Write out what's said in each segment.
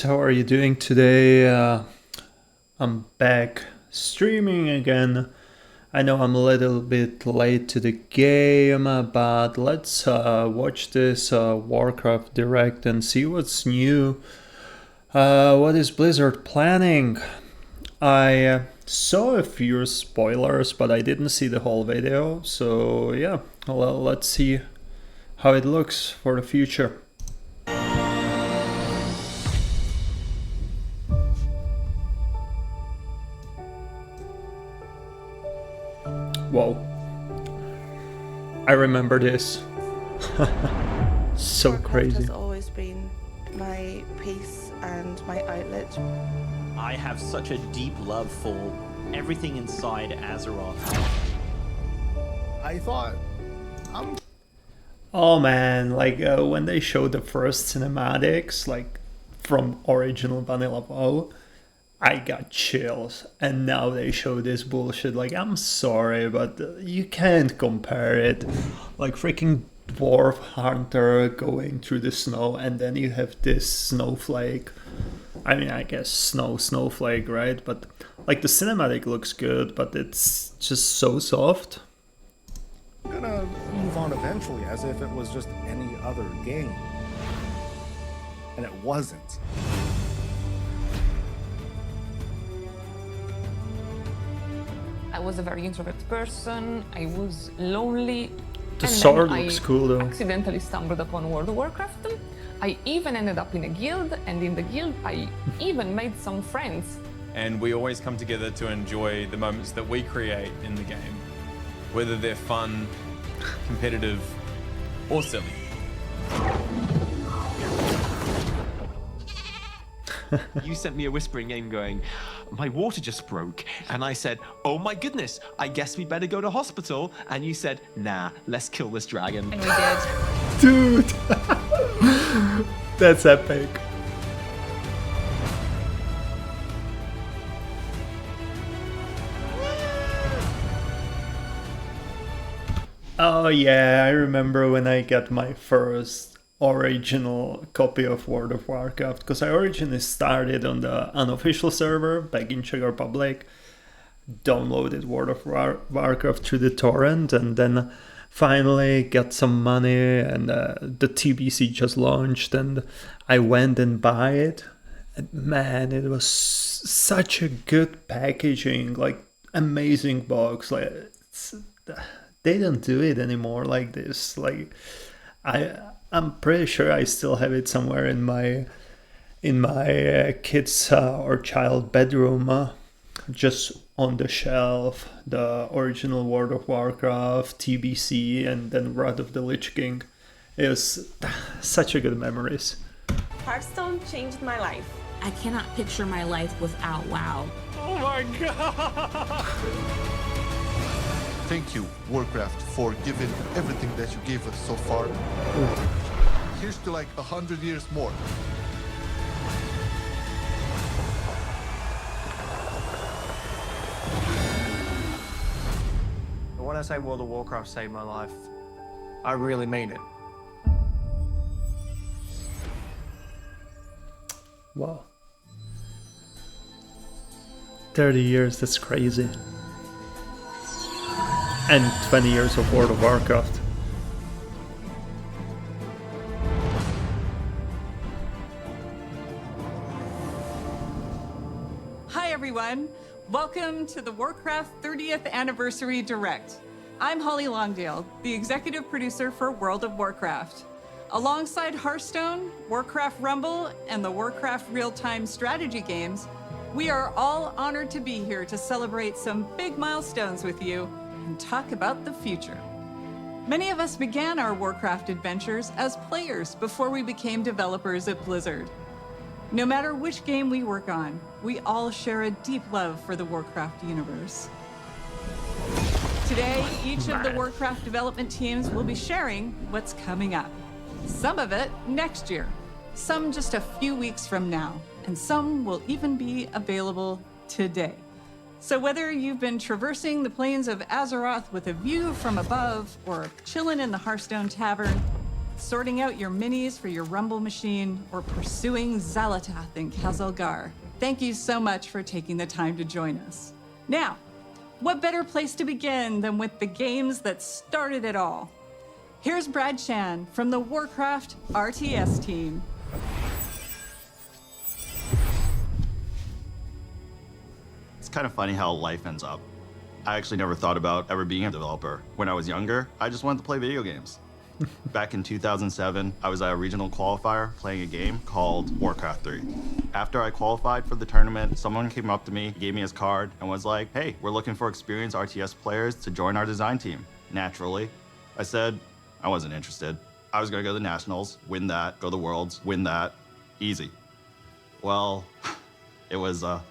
How are you doing today? I'm back streaming again. I know I'm a little bit late to the game, but let's watch this Warcraft Direct and see what's new. What is Blizzard planning? I saw a few spoilers, but I didn't see the whole video. So yeah, well, let's see how it looks for the future. Whoa. I remember this. So Warcraft crazy. has always been my peace and my outlet. I have such a deep love for everything inside Azeroth. I thought, Oh man, like when they showed the first cinematics, like from original Vanilla WoW, I got chills. And now they show this bullshit. Like, I'm sorry, but you can't compare it. Like freaking dwarf hunter going through the snow, and then you have this snowflake. I mean, I guess snowflake, right? But like the cinematic looks good, but it's just so soft. I'm gonna move on eventually as if it was just any other game. And it wasn't. I was a very introverted person. I was lonely. The and sword then looks cool though. Accidentally stumbled upon World of Warcraft. I even ended up in a guild, and in the guild, I even made some friends. And we always come together to enjoy the moments that we create in the game, whether they're fun, competitive, or silly. You sent me a whispering game going, my water just broke. And I said, oh my goodness, I guess we better go to hospital. And you said, nah, let's kill this dragon. And we did. Dude! That's epic. Oh yeah, I remember when I got my first original copy of World of Warcraft, because I originally started on the unofficial server back in Czech Republic, downloaded World of Warcraft through the torrent, and then finally got some money, and the TBC just launched, and I went and buy it. And man, it was such a good packaging, like amazing box. Like they don't do it anymore like this. Like I'm pretty sure I still have it somewhere in my kid's or child bedroom, just on the shelf. The original World of Warcraft, TBC, and then Wrath of the Lich King. It was such a good memories. Hearthstone changed my life. I cannot picture my life without WoW. Oh my God! Thank you, Warcraft, for giving everything that you gave us so far. Here's to like 100 years more. When I say World of Warcraft saved my life, I really mean it. Wow. 30 years, that's crazy. And 20 years of World of Warcraft. Hi everyone, welcome to the Warcraft 30th Anniversary Direct. I'm Holly Longdale, the executive producer for World of Warcraft. Alongside Hearthstone, Warcraft Rumble, and the Warcraft real-time strategy games, we are all honored to be here to celebrate some big milestones with you and talk about the future. Many of us began our Warcraft adventures as players before we became developers at Blizzard. No matter which game we work on, we all share a deep love for the Warcraft universe. Today, each of the Warcraft development teams will be sharing what's coming up. Some of it next year, some just a few weeks from now, and some will even be available today. So whether you've been traversing the plains of Azeroth with a view from above or chilling in the Hearthstone Tavern, sorting out your minis for your Rumble machine, or pursuing Xalatath in Kazelgar. Thank you so much for taking the time to join us. Now, what better place to begin than with the games that started it all? Here's Brad Chan from the Warcraft RTS team. It's kind of funny how life ends up. I actually never thought about ever being a developer. When I was younger, I just wanted to play video games. Back in 2007, I was at a regional qualifier playing a game called Warcraft 3. After I qualified for the tournament, someone came up to me, gave me his card, and was like, "Hey, we're looking for experienced RTS players to join our design team." Naturally, I said I wasn't interested. I was gonna go to the Nationals, win that, go to the Worlds, win that, easy. Well, it was a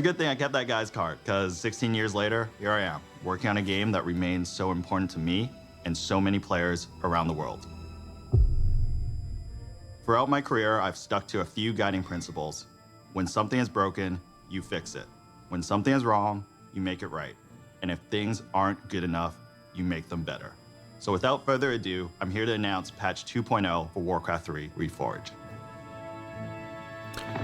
good thing I kept that guy's card, because 16 years later, here I am, working on a game that remains so important to me and so many players around the world. Throughout my career, I've stuck to a few guiding principles. When something is broken, you fix it. When something is wrong, you make it right. And if things aren't good enough, you make them better. So without further ado, I'm here to announce patch 2.0 for Warcraft 3 Reforged.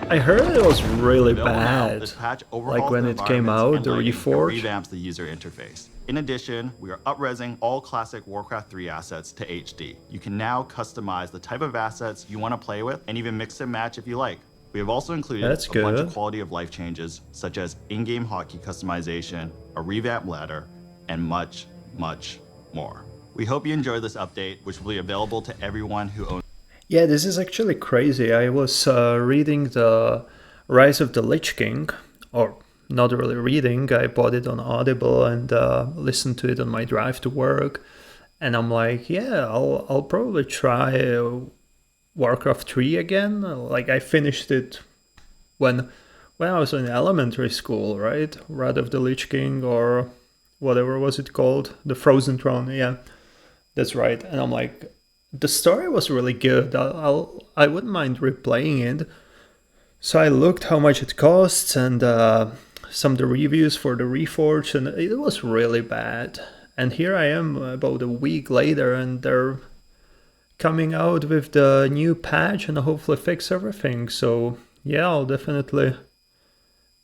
I heard it was really Available now, bad, this patch like overhauls when the it came environments out, and the lighting, and Reforged. revamps the user interface. In addition, we are up-resing all classic Warcraft 3 assets to HD. You can now customize the type of assets you want to play with and even mix and match if you like. We have also included That's a bunch of good. quality of life changes, such as in-game hotkey customization, a revamped ladder, and much, much more. We hope you enjoy this update, which will be available to everyone who owns. Yeah, this is actually crazy. I was reading the Rise of the Lich King, or not really reading. I bought it on Audible and listened to it on my drive to work. And I'm like, yeah, I'll probably try Warcraft 3 again. Like, I finished it when I was in elementary school, right? Wrath of the Lich King, or whatever was it called? The Frozen Throne, yeah. That's right. And I'm like, the story was really good. I wouldn't mind replaying it. So I looked how much it costs and some of the reviews for the Reforged, and it was really bad. And here I am about a week later, and they're coming out with the new patch and hopefully fix everything. So yeah, I'll definitely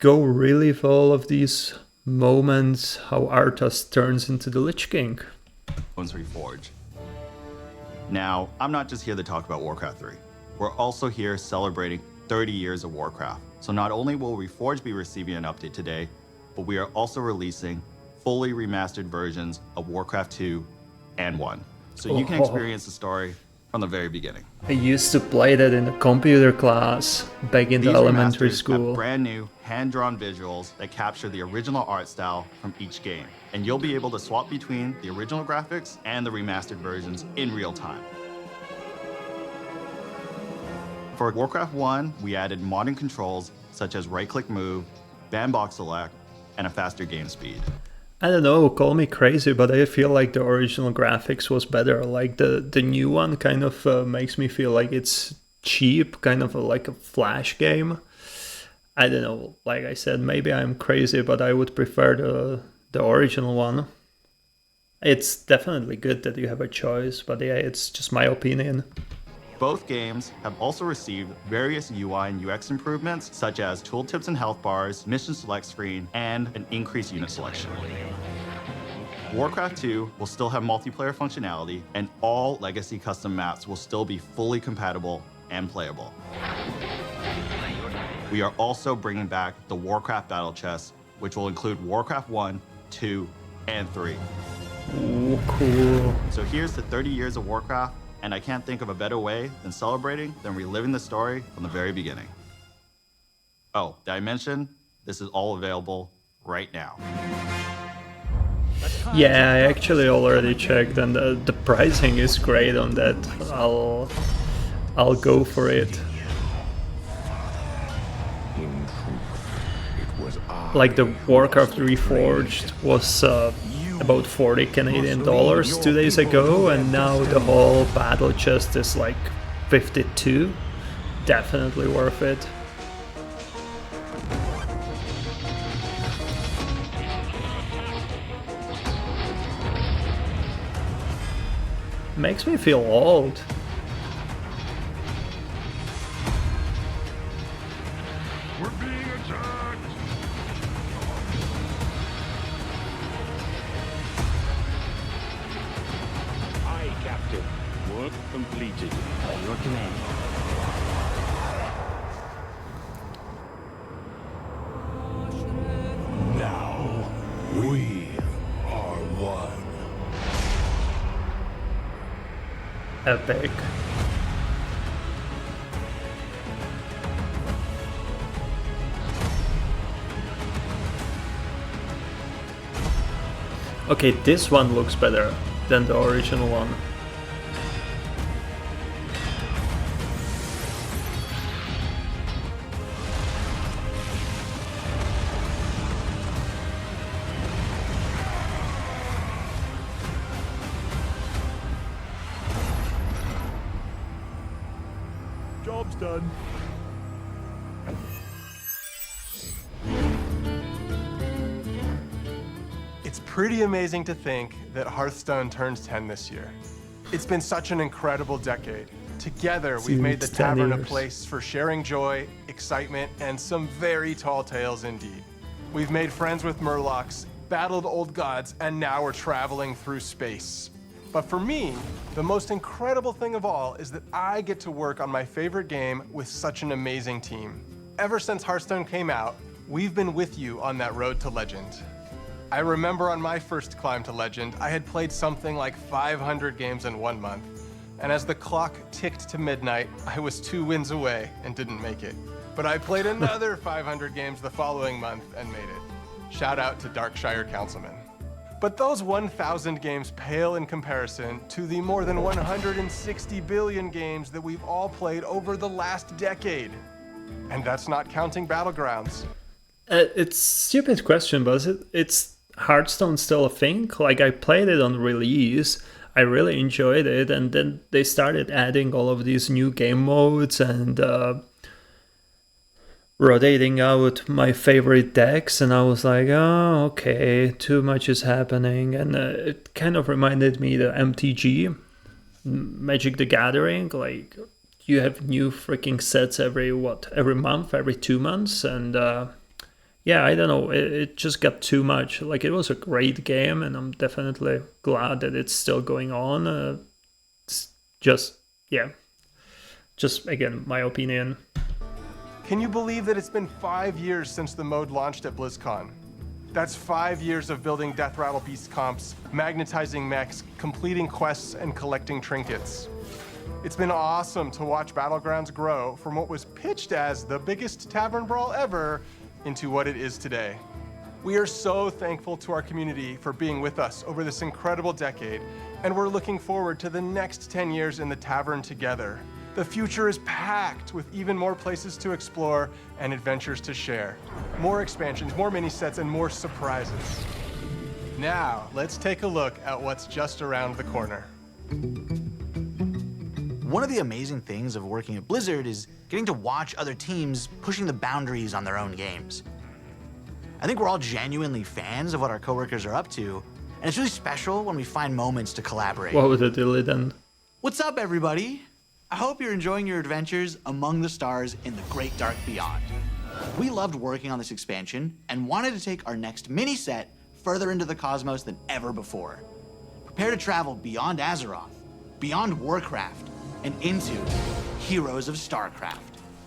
go relive all of these moments, how Arthas turns into the Lich King. Reforged. Now, I'm not just here to talk about Warcraft 3. We're also here celebrating 30 years of Warcraft. So not only will Reforged be receiving an update today, but we are also releasing fully remastered versions of Warcraft 2 and 1. So you can experience the story from the very beginning. I used to play that in a computer class back in the elementary remasters school. have brand new hand-drawn visuals that capture the original art style from each game. And you'll be able to swap between the original graphics and the remastered versions in real time. For Warcraft 1, we added modern controls such as right-click move, bandbox select, and a faster game speed. I don't know, call me crazy, but I feel like the original graphics was better. Like the new one kind of makes me feel like it's cheap, kind of like a Flash game. I don't know, like I said, maybe I'm crazy, but I would prefer the original one. It's definitely good that you have a choice, but yeah, it's just my opinion. Both games have also received various UI and UX improvements, such as tooltips and health bars, mission select screen, and an increased unit selection. Warcraft 2 will still have multiplayer functionality, and all legacy custom maps will still be fully compatible and playable. We are also bringing back the Warcraft Battle Chest, which will include Warcraft 1, 2, and 3. Ooh, cool. So here's to 30 years of Warcraft, and I can't think of a better way than celebrating than reliving the story from the very beginning. Oh, did I mention this is all available right now? Yeah, I actually already checked, and the pricing is great on that. I'll go for it. Like the Warcraft Reforged was about 40 Canadian dollars 2 days ago, and now the whole battle chest is like 52. Definitely worth it. Makes me feel old. We're being attacked! Aye, Captain. Work completed. By your command. Now, we are one. Epic. Okay, this one looks better than the original one. Job's done. It's pretty amazing to think that Hearthstone turns 10 this year. It's been such an incredible decade. Together, we've made the It's 10 tavern a years. place for sharing joy, excitement, and some very tall tales indeed. We've made friends with Murlocs, battled old gods, and now we're traveling through space. But for me, the most incredible thing of all is that I get to work on my favorite game with such an amazing team. Ever since Hearthstone came out, we've been with you on that road to legend. I remember on my first climb to legend, I had played something like 500 games in 1 month. And as the clock ticked to midnight, I was 2 wins away and didn't make it. But I played another 500 games the following month and made it. Shout out to Darkshire Councilman. But those 1,000 games pale in comparison to the more than 160 billion games that we've all played over the last decade. And that's not counting Battlegrounds. It's a stupid question, but it's Hearthstone still a thing? Like, I played it on release, I really enjoyed it, and then they started adding all of these new game modes and rotating out my favorite decks, and I was like, oh, okay, too much is happening. And it kind of reminded me the MTG, Magic the Gathering. Like, you have new freaking sets every month, every 2 months, and yeah, I don't know, it just got too much. Like, it was a great game, and I'm definitely glad that it's still going on. It's just, yeah, just again, my opinion. Can you believe that it's been 5 years since the mode launched at BlizzCon? That's 5 years of building Death Rattle Beast comps, magnetizing mechs, completing quests, and collecting trinkets. It's been awesome to watch Battlegrounds grow from what was pitched as the biggest tavern brawl ever into what it is today. We are so thankful to our community for being with us over this incredible decade, and we're looking forward to the next 10 years in the tavern together. The future is packed with even more places to explore and adventures to share. More expansions, more mini sets, and more surprises. Now, let's take a look at what's just around the corner. One of the amazing things of working at Blizzard is getting to watch other teams pushing the boundaries on their own games. I think we're all genuinely fans of what our coworkers are up to, and it's really special when we find moments to collaborate. What was the deal then? What's up, everybody? I hope you're enjoying your adventures among the stars in the Great Dark Beyond. We loved working on this expansion and wanted to take our next mini set further into the cosmos than ever before. Prepare to travel beyond Azeroth, beyond Warcraft, and into Heroes of StarCraft.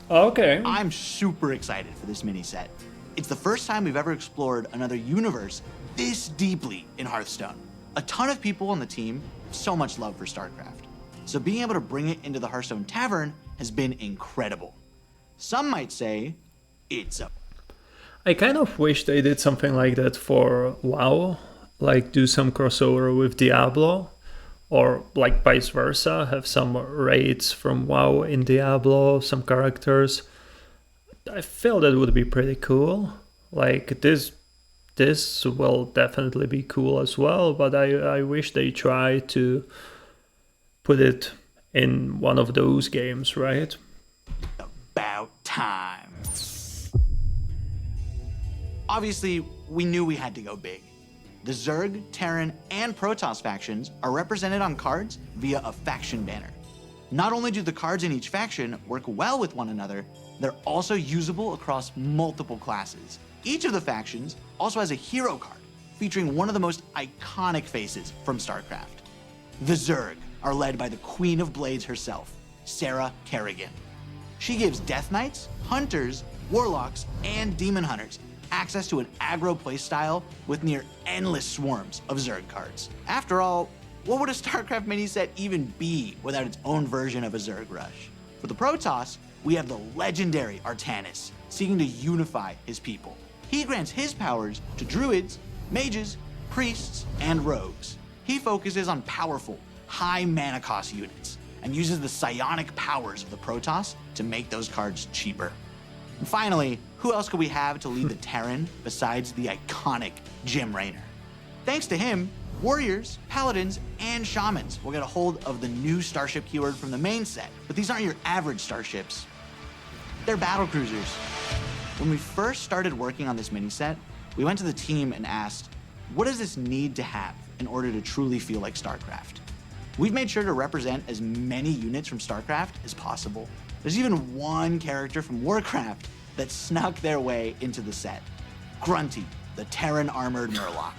Okay. I'm super excited for this mini set. It's the first time we've ever explored another universe this deeply in Hearthstone. A ton of people on the team have so much love for StarCraft. So being able to bring it into the Hearthstone Tavern has been incredible. Some might say it's a... I kind of wish they did something like that for WoW, like do some crossover with Diablo, or like vice versa, have some raids from WoW in Diablo, some characters. I feel that would be pretty cool. Like, this will definitely be cool as well, but I wish they try to put it in one of those games, right? About time. Obviously, we knew we had to go big. The Zerg, Terran, and Protoss factions are represented on cards via a faction banner. Not only do the cards in each faction work well with one another, They're also usable across multiple classes. Each of the factions also has a hero card featuring one of the most iconic faces from StarCraft. The Zerg are led by the Queen of Blades herself, Sarah Kerrigan. She gives Death Knights, Hunters, Warlocks, and Demon Hunters access to an aggro playstyle with near endless swarms of Zerg cards. After all, what would a StarCraft mini set even be without its own version of a Zerg rush? For the Protoss, we have the legendary Artanis, seeking to unify his people. He grants his powers to druids, mages, priests, and rogues. He focuses on powerful, high mana cost units, and uses the psionic powers of the Protoss to make those cards cheaper. And finally, who else could we have to lead the Terran besides the iconic Jim Raynor? Thanks to him, warriors, paladins, and shamans will get a hold of the new starship keyword from the main set. But these aren't your average starships. They're battle cruisers. When we first started working on this mini set, we went to the team and asked, what does this need to have in order to truly feel like StarCraft? We've made sure to represent as many units from StarCraft as possible. There's even one character from Warcraft that snuck their way into the set. Grunty, the Terran armored Murloc.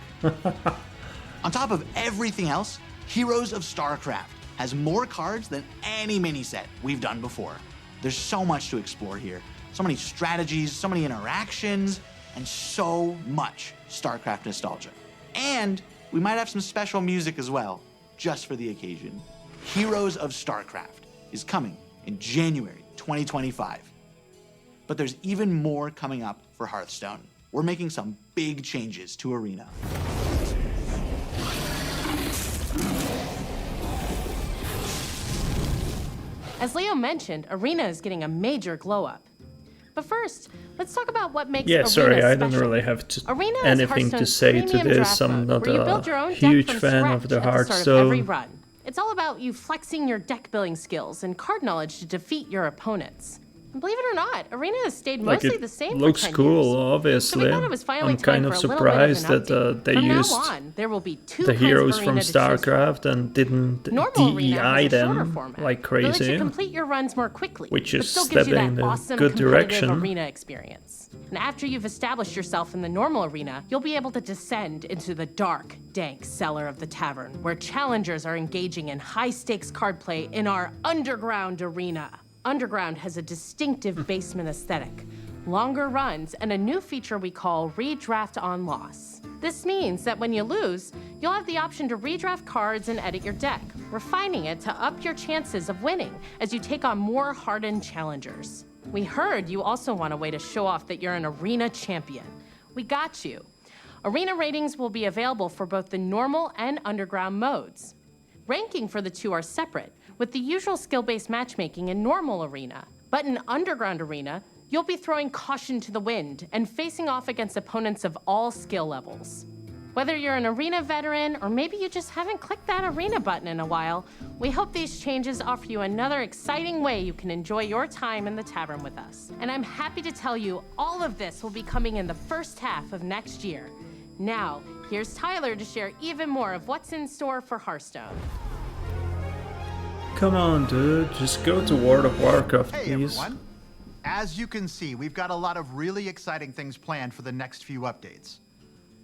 On top of everything else, Heroes of StarCraft has more cards than any mini set we've done before. There's so much to explore here. So many strategies, so many interactions, and so much StarCraft nostalgia. And we might have some special music as well, just for the occasion. Heroes of StarCraft is coming in January 2025. But there's even more coming up for Hearthstone. We're making some big changes to Arena. As Leo mentioned, Arena is getting a major glow up. But first, let's talk about what makes Yeah, Arena sorry, I special. don't really have Arena is anything to Hearthstone's say to premium this. draft I'm mode, not where you build your a own deck huge from fan scratch of the at the start of every Hearthstone. run. It's all about you flexing your deck building skills and card knowledge to defeat your opponents. And believe it or not, Arena has stayed Like, mostly it the same looks for 10 cool, years. obviously. So we thought it was finally I'm time kind of for a little bit of an surprised that update. they From used now on, there will be two the kinds of heroes from Arena to choose from. StarCraft and didn't Normal Arena DEI has a shorter them format like that lets you crazy, complete your runs more quickly, which but is still gives you stepping in that the awesome good competitive direction. arena experience. And after you've established yourself in the normal arena, you'll be able to descend into the dark, dank cellar of the tavern, where challengers are engaging in high-stakes card play in our underground arena. Underground has a distinctive basement aesthetic, longer runs, and a new feature we call Redraft on Loss. This means that when you lose, you'll have the option to redraft cards and edit your deck, refining it to up your chances of winning as you take on more hardened challengers. We heard you also want a way to show off that you're an arena champion. We got you. Arena ratings will be available for both the normal and underground modes. Ranking for the two are separate, with the usual skill-based matchmaking in normal arena. But in underground arena, you'll be throwing caution to the wind and facing off against opponents of all skill levels. Whether you're an arena veteran or maybe you just haven't clicked that arena button in a while, we hope these changes offer you another exciting way you can enjoy your time in the tavern with us. And I'm happy to tell you all of this will be coming in the first half of next year. Now, here's Tyler to share even more of what's in store for Hearthstone. Come on, dude, just go to World of Warcraft, Hey please. everyone. As you can see, we've got a lot of really exciting things planned for the next few updates.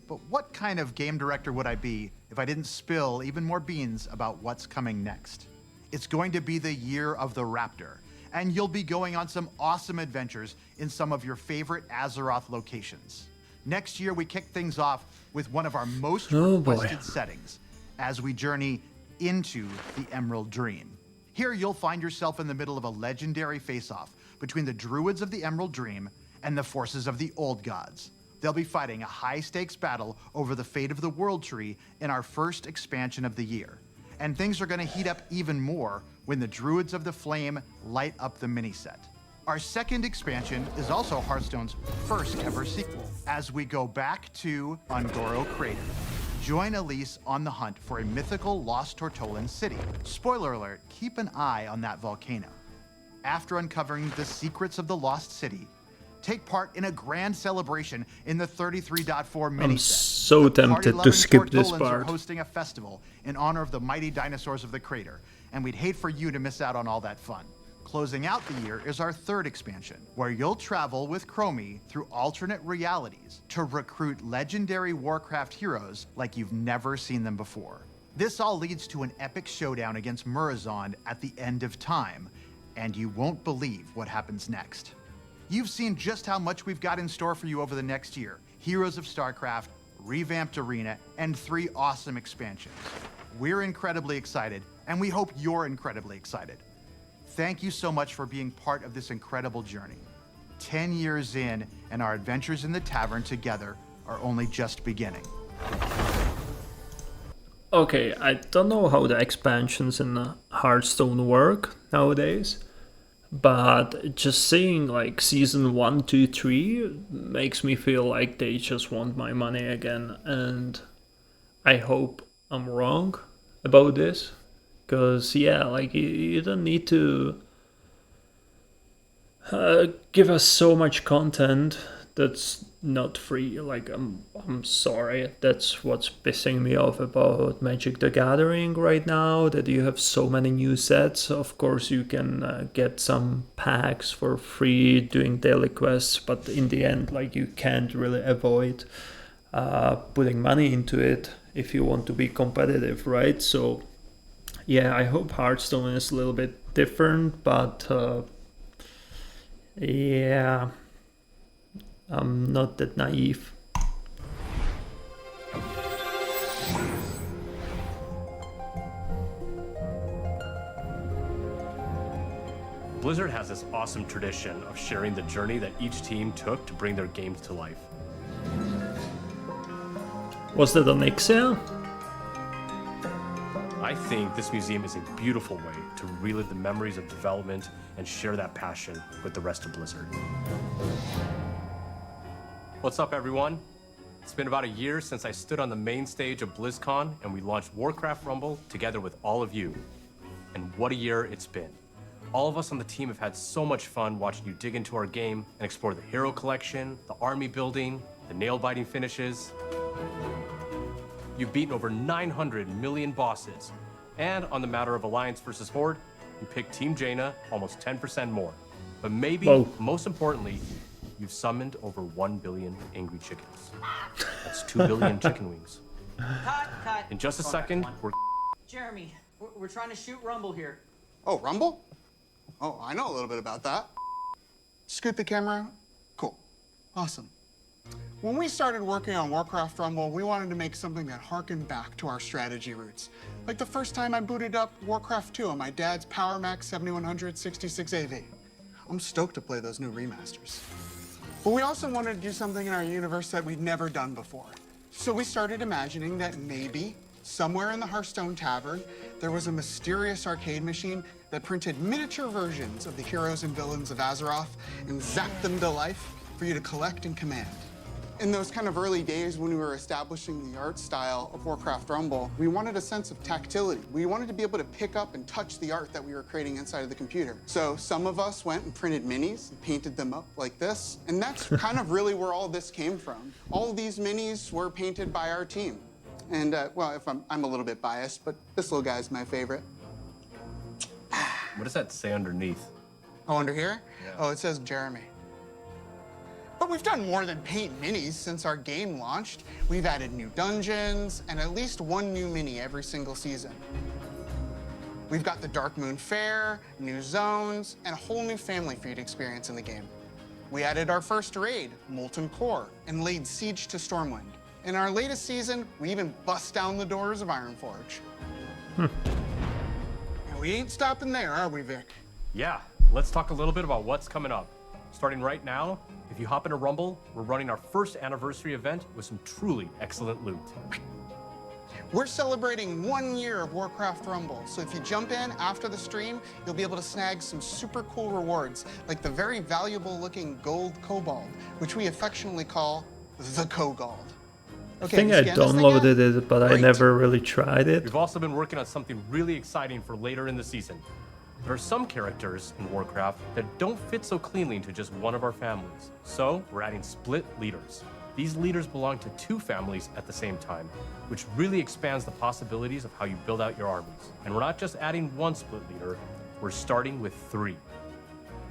But what kind of game director would I be if I didn't spill even more beans about what's coming next? It's going to be the year of the Raptor, and you'll be going on some awesome adventures in some of your favorite Azeroth locations. Next year, we kick things off with one of our most requested settings as we journey into the Emerald Dream. Here, you'll find yourself in the middle of a legendary face-off between the Druids of the Emerald Dream and the forces of the Old Gods. They'll be fighting a high-stakes battle over the fate of the World Tree in our first expansion of the year. And things are going to heat up even more when the Druids of the Flame light up the mini-set. Our second expansion is also Hearthstone's first ever sequel, as we go back to Ungoro Crater. Join Elise on the hunt for a mythical lost Tortolan city. Spoiler alert, keep an eye on that volcano. After uncovering the secrets of the lost city, take part in a grand celebration in the 33.4 mini-set. I'm so tempted to skip this Tortolans part. are hosting a festival in honor of the mighty dinosaurs of the crater, and we'd hate for you to miss out on all that fun. Closing out the year is our third expansion, where you'll travel with Chromie through alternate realities to recruit legendary Warcraft heroes like you've never seen them before. This all leads to an epic showdown against Murozond at the end of time, and you won't believe what happens next. You've seen just how much we've got in store for you over the next year. Heroes of StarCraft, revamped arena, and 3 awesome expansions. We're incredibly excited, and we hope you're incredibly excited. Thank you so much for being part of this incredible journey. 10 years in, and our adventures in the tavern together are only just beginning. Okay, I don't know how the expansions in Hearthstone work nowadays, but just seeing like season 1, 2, 3 makes me feel like they just want my money again, and I hope I'm wrong about this. Because, yeah, like, you don't need to give us so much content that's not free. Like, I'm sorry, that's what's pissing me off about Magic the Gathering right now, that you have so many new sets. Of course, you can get some packs for free doing daily quests, but in the end, like, you can't really avoid putting money into it if you want to be competitive, right? So yeah, I hope Hearthstone is a little bit different, but yeah, I'm not that naive. Blizzard has this awesome tradition of sharing the journey that each team took to bring their games to life. Was that an Ixia? I think this museum is a beautiful way to relive the memories of development and share that passion with the rest of Blizzard. What's up, everyone? It's been about a year since I stood on the main stage of BlizzCon and we launched Warcraft Rumble together with all of you. And what a year it's been. All of us on the team have had so much fun watching you dig into our game and explore the hero collection, the army building, the nail-biting finishes. You've beaten over 900 million bosses. And on the matter of Alliance versus Horde, you picked Team Jaina almost 10% more. But maybe, most importantly, you've summoned over 1 billion angry chickens. That's 2 billion chicken wings. Cut. In just a second, we're... Jeremy, we're trying to shoot Rumble here. Oh, Rumble? Oh, I know a little bit about that. Scoot the camera. Cool. Awesome. When we started working on Warcraft Rumble, we wanted to make something that harkened back to our strategy roots. Like the first time I booted up Warcraft 2 on my dad's Power Mac 7100 66 AV. I'm stoked to play those new remasters. But we also wanted to do something in our universe that we'd never done before. So we started imagining that maybe, somewhere in the Hearthstone Tavern, there was a mysterious arcade machine that printed miniature versions of the heroes and villains of Azeroth and zapped them to life for you to collect and command. In those kind of early days when we were establishing the art style of Warcraft Rumble, we wanted a sense of tactility. We wanted to be able to pick up and touch the art that we were creating inside of the computer. So some of us went and printed minis and painted them up like this. And that's kind of really where all this came from. All of these minis were painted by our team. And well, if I'm a little bit biased, but this little guy's my favorite. What does that say underneath? Oh, under here? Yeah. Oh, it says Jeremy. But we've done more than paint minis since our game launched. We've added new dungeons and at least one new mini every single season. We've got the Dark Moon Fair, new zones, and a whole new family for you to experience in the game. We added our first raid, Molten Core, and laid siege to Stormwind. In our latest season, we even bust down the doors of Ironforge. And we ain't stopping there, are we, Vic? Yeah, let's talk a little bit about what's coming up. Starting right now, if you hop into Rumble, we're running our first anniversary event with some truly excellent loot. We're celebrating 1 year of Warcraft Rumble, so if you jump in after the stream, you'll be able to snag some super cool rewards, like the very valuable looking gold kobold, which we affectionately call the Kogald. I think I downloaded it, but I never really tried it. We've also been working on something really exciting for later in the season. There are some characters in Warcraft that don't fit so cleanly into just one of our families. So we're adding split leaders. These leaders belong to 2 families at the same time, which really expands the possibilities of how you build out your armies. And we're not just adding 1 split leader, we're starting with 3.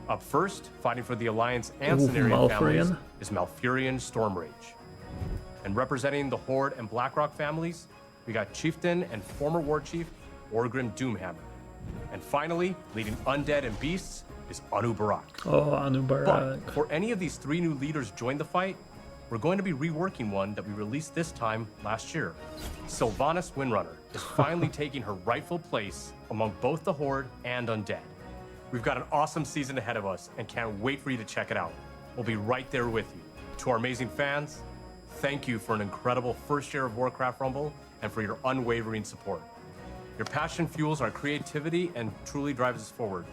Up first, fighting for the Alliance and Ooh, Cenarian families Malfurion. is Malfurion Stormrage. And representing the Horde and Blackrock families, we got Chieftain and former War Chief Orgrim Doomhammer. And finally, leading Undead and Beasts is Anu Barak. Oh, Anu But Barak. before any of these 3 new leaders join the fight, we're going to be reworking one that we released this time last year. Sylvanas Windrunner is finally taking her rightful place among both the Horde and Undead. We've got an awesome season ahead of us and can't wait for you to check it out. We'll be right there with you. To our amazing fans, thank you for an incredible first year of Warcraft Rumble and for your unwavering support. Your passion fuels our creativity and truly drives us forward.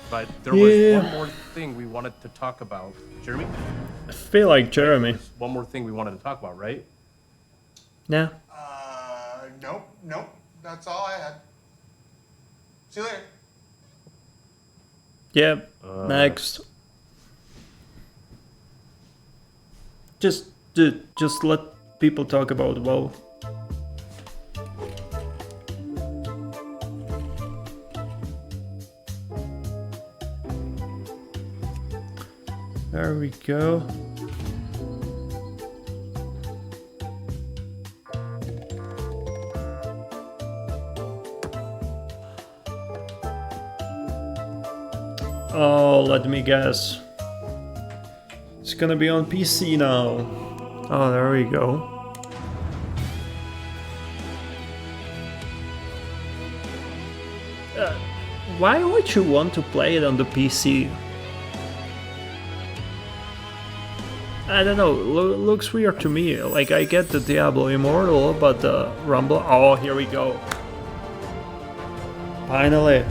But there was one more thing we wanted to talk about. Jeremy? I feel like Jeremy. One more thing we wanted to talk about, right? Yeah. Nope. That's all I had. See you later. Yep. Next. Just let people talk about WoW. There we go. Oh, let me guess. It's gonna be on PC now. Oh, there we go. Why would you want to play it on the PC? I don't know, looks weird to me. Like, I get the Diablo Immortal, but the Rumble... Oh, here we go. Finally.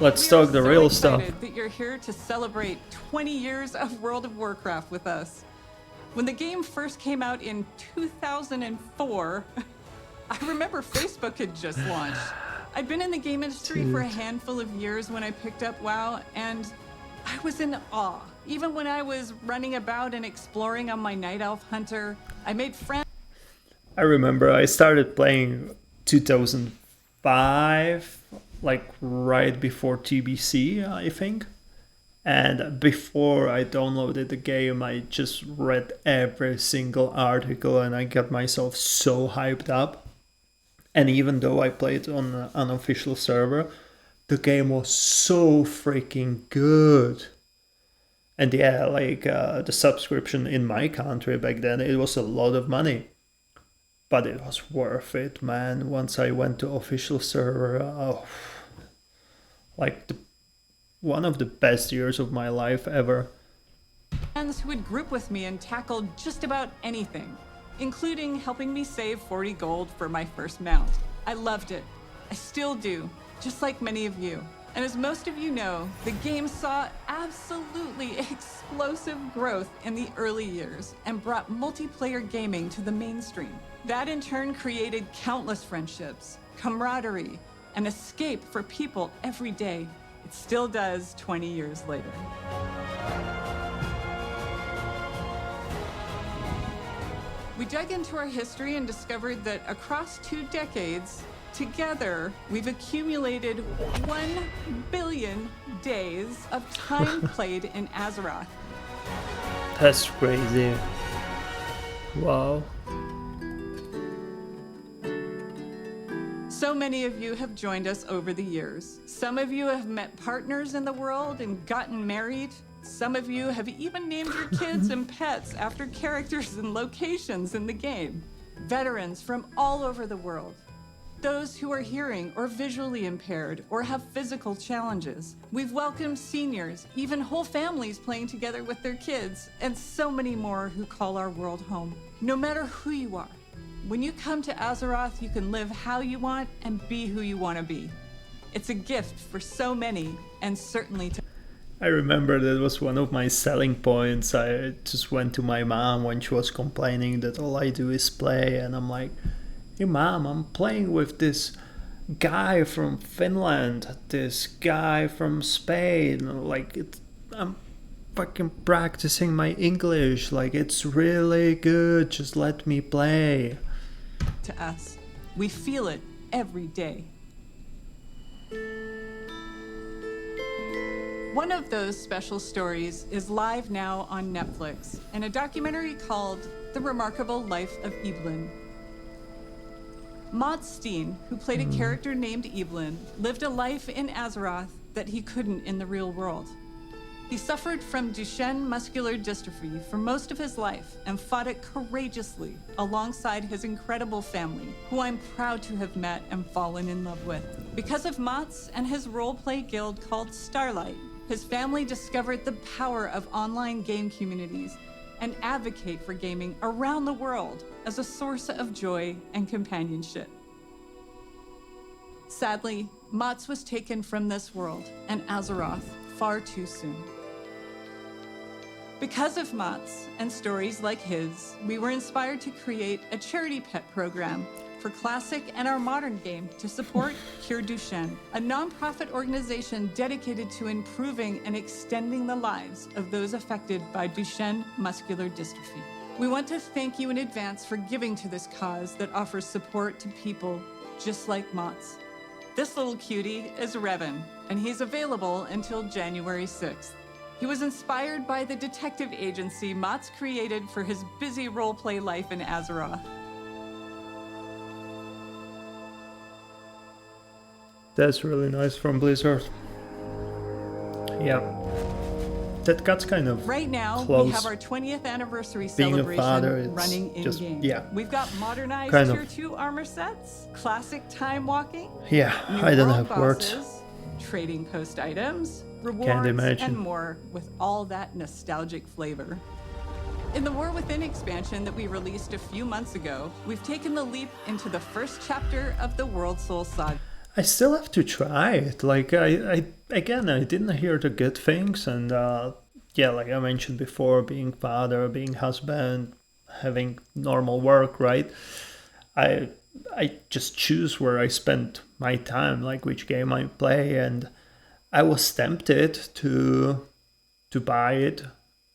Let's talk the real stuff. That you're here to celebrate 20 years of World of Warcraft with us. When the game first came out in 2004, I remember Facebook had just launched. I'd been in the game industry for a handful of years when I picked up WoW, and I was in awe. Even when I was running about and exploring on my Night Elf Hunter, I made friends. I remember I started playing 2005, like right before TBC, I think. And before I downloaded the game, I just read every single article and I got myself so hyped up. And even though I played on an unofficial server, the game was so freaking good. And yeah, like the subscription in my country back then, it was a lot of money. But it was worth it, man. Once I went to official server, like one of the best years of my life ever. Friends who would group with me and tackle just about anything, including helping me save 40 gold for my first mount. I loved it. I still do, just like many of you. And as most of you know, the game saw absolutely explosive growth in the early years and brought multiplayer gaming to the mainstream. That in turn created countless friendships, camaraderie, and escape for people every day. It still does 20 years later. We dug into our history and discovered that across 2 decades, together, we've accumulated 1 billion days of time played in Azeroth. That's crazy. Wow. So many of you have joined us over the years. Some of you have met partners in the world and gotten married. Some of you have even named your kids and pets after characters and locations in the game. Veterans from all over the world. Those who are hearing or visually impaired or have physical challenges. We've welcomed seniors, even whole families playing together with their kids, and so many more who call our world home. No matter who you are, when you come to Azeroth, you can live how you want and be who you want to be. It's a gift for so many, and certainly to... I remember that was one of my selling points. I just went to my mom when she was complaining that all I do is play, and I'm like, hey mom, I'm playing with this guy from Finland, this guy from Spain, like fucking practicing my English. Like, it's really good. Just let me play. To us, we feel it every day. One of those special stories is live now on Netflix in a documentary called The Remarkable Life of Evelyn. Maud Steen, who played a character named Evelyn, lived a life in Azeroth that he couldn't in the real world. He suffered from Duchenne muscular dystrophy for most of his life and fought it courageously alongside his incredible family, who I'm proud to have met and fallen in love with. Because of Mats and his role-play guild called Starlight, his family discovered the power of online game communities and advocate for gaming around the world as a source of joy and companionship. Sadly, Mats was taken from this world and Azeroth far too soon. Because of Mats and stories like his, we were inspired to create a charity pet program for Classic and our modern game to support Cure Duchenne, a nonprofit organization dedicated to improving and extending the lives of those affected by Duchenne muscular dystrophy. We want to thank you in advance for giving to this cause that offers support to people just like Mats. This little cutie is Revan, and he's available until January 6th. He was inspired by the detective agency Mats created for his busy role-play life in Azeroth. That's really nice from Blizzard. Yeah. That got kind of Right now, close. we have our 20th anniversary Being a celebration father, it's running just- in-game. yeah. We've got modernized Kind of. Tier 2 armor sets, classic time walking, Yeah, new I don't world have words. bosses, trading post items, rewards, Can't imagine. and more with all that nostalgic flavor. In the War Within expansion that we released a few months ago, we've taken the leap into the first chapter of the World Soul Saga. I still have to try it. Like, I didn't hear the good things, and yeah, like I mentioned before, being father, being husband, having normal work, right? I just choose where I spend my time, like which game I play, and I was tempted to buy it,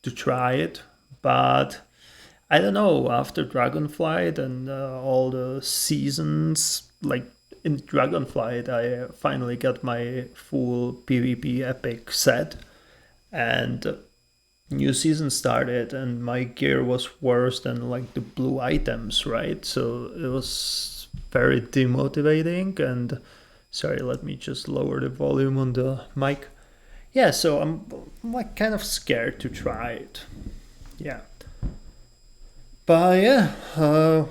to try it, but I don't know, after Dragonflight and all the seasons, like in Dragonflight, I finally got my full PvP epic set, and new season started, and my gear was worse than like the blue items, right? So it was very demotivating. And sorry, let me just lower the volume on the mic. Yeah, so I'm like kind of scared to try it. Yeah. But yeah,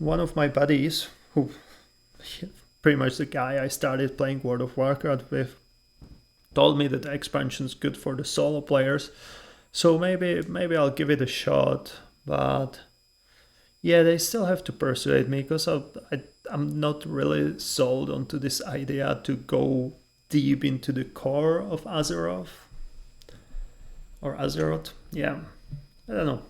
one of my buddies, who pretty much the guy I started playing World of Warcraft with, told me that the expansion's good for the solo players. So maybe I'll give it a shot. But yeah, they still have to persuade me, because I'm not really sold onto this idea to go deep into the core of Azeroth. Or Azeroth, yeah. I don't know.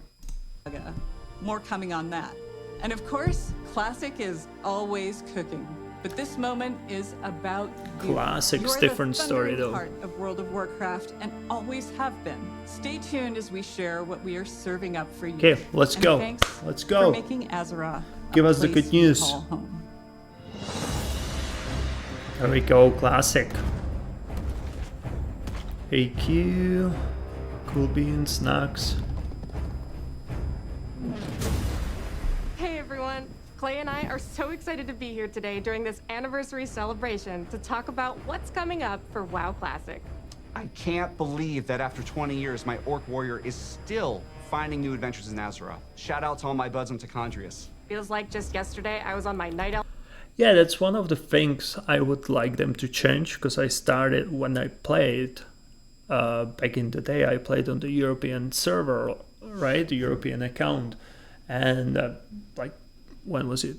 More coming on that. And of course, Classic is always cooking. But this moment is about you. Classic's You're different the story, thundering though. Heart of World of Warcraft and always have been. Stay tuned as we share what we are serving up for you. Okay, let's And go. Thanks Let's go. for making Azeroth Give a us the place good we news. call home. There we go, Classic. AQ, Cool Beans, Snacks. Hey everyone! Clay and I are so excited to be here today during this anniversary celebration to talk about what's coming up for WoW Classic. I can't believe that after 20 years, my Orc Warrior is still finding new adventures in Azeroth. Shout out to all my buds in Tichondrius. Feels like just yesterday I was on my night out. Yeah, that's one of the things I would like them to change, because I started when I played, back in the day, I played on the European server, right? The European account. And like, when was it?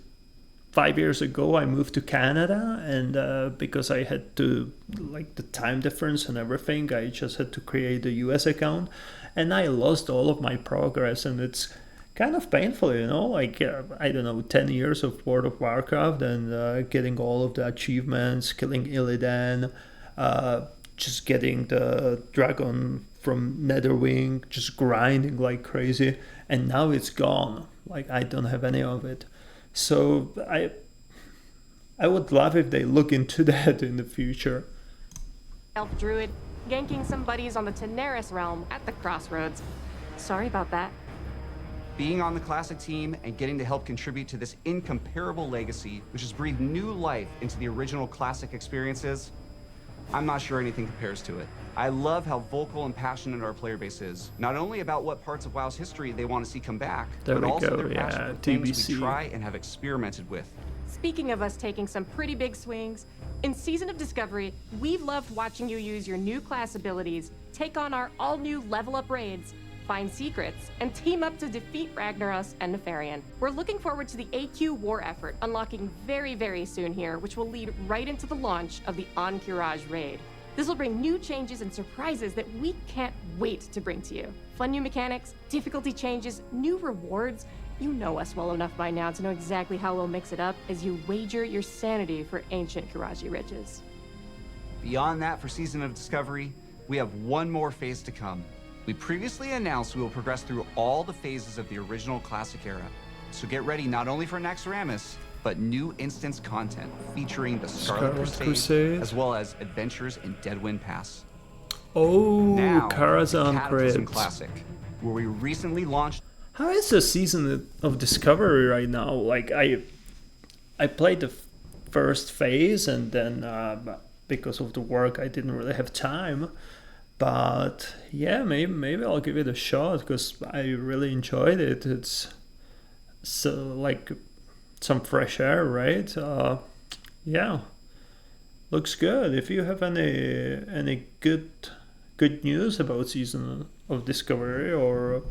5 years ago, I moved to Canada, and because I had to, like the time difference and everything, I just had to create a US account, and I lost all of my progress, and it's kind of painful, you know, like, I don't know, 10 years of World of Warcraft, and getting all of the achievements, killing Illidan, just getting the Dragon from Netherwing, just grinding like crazy, and now it's gone. Like, I don't have any of it. So I would love if they look into that in the future. Elf druid, ganking some buddies on the Teneris realm at the crossroads. Sorry about that. Being on the Classic team and getting to help contribute to this incomparable legacy, which has breathed new life into the original Classic experiences, I'm not sure anything compares to it. I love how vocal and passionate our player base is, not only about what parts of WoW's history they want to see come back, There but we also go, their passion yeah, for things TBC. we try and have experimented with. Speaking of us taking some pretty big swings, in Season of Discovery, we've loved watching you use your new class abilities, take on our all-new level-up raids, find secrets, and team up to defeat Ragnaros and Nefarian. We're looking forward to the AQ war effort unlocking very, very soon here, which will lead right into the launch of the Encourage raid. This will bring new changes and surprises that we can't wait to bring to you. Fun new mechanics, difficulty changes, new rewards. You know us well enough by now to know exactly how we'll mix it up as you wager your sanity for ancient Kiraji riches. Beyond that, for Season of Discovery, we have one more phase to come. We previously announced we will progress through all the phases of the original Classic era. So get ready not only for Naxxramas, but new instance content featuring the Scarlet Crusade, as well as adventures in Deadwind Pass. Oh, Now, Karazhan Cataclysm Crypt. Classic, where we recently launched. How is the Season of Discovery right now? Like, I played the first phase, and then because of the work, I didn't really have time. But yeah, maybe I'll give it a shot because I really enjoyed it. It's so like some fresh air, right? Yeah, looks good. If you have any good news about Season of Discovery or